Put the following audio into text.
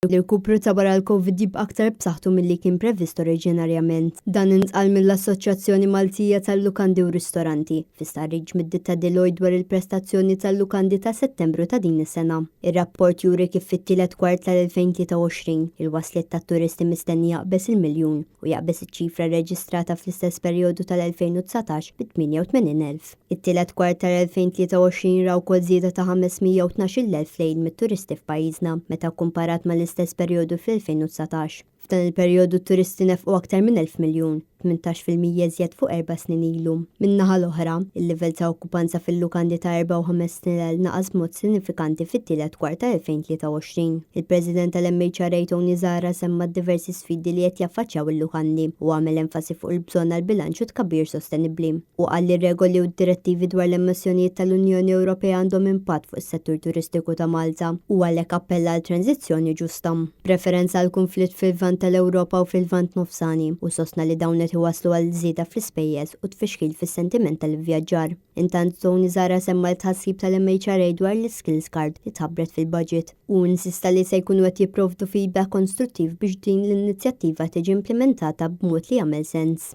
L-irkupru ta' wara l-Covid jibqa' aktar b'saħħtu milli kien previst oriġinarjament. Dan intqal mill-Assoċjazzjoni Maltija tal-Lukandi u Ristoranti fi starriġ mid-ditta Deloitte dwar il-prestazzjoni tal-lukandi ta' Settembru ta' din is-sena. Ir-rapport juri kif fit-tielet kwart tal-2023 il-waslet tat-turisti mistenni jaqbes il-miljun u jaqbes iċ-ċifra rreġistrata fl-istess perjodu tal-2019 b'88,000. It-tielet kwart tal-2023 raw wkoll żieda ta' 512,000 lejl mit-turisti f'pajjiżna meta kkumparat mal-istess perjodu fl-2019. F'dan il-perjodu t-turisti nefqu aktar minn 1,000 miljun, 18% żjed fuq 4 snin ilu. Min-naħa l-oħra, il-livell ta' okkupanza fil-lukandi ta' 4 u 5 snin naqas b'mod sinifikanti fit-tielet kwart tal-2023. Il-President tal-MHRA Tony Zara semma diversi sfidi li qed jaffaċċjaw il-lukandi u għamel enfasi fuq il-bżonn għall-bilanċ u tkabbir sostenibbli. U qal li regoli u d-direttivi dwar l-emissjonijiet tal-Unjoni Ewropea għandhom impatt fuq is-settur turistiku ta' Malta u għalhekk appella għal tranzizzjoni ġusta. Preferenza għal konflitt fil-Lvant tal-Ewropa u fil-Lvant Nofsani u sostna li dawn qed iwasslu għal żieda fl-ispejjeż u tfixkil fis-sentiment tal-ivvjaġġar. Intant Tony Zara semma l-tħassib tal-MHRA dwar l-Skills Card li tħabbret fil-budget u insista li se jkunu qed jipprovdu feedback konstruttiv biex din l-inizjattiva tiġi implementata b'mod li jagħmel sens.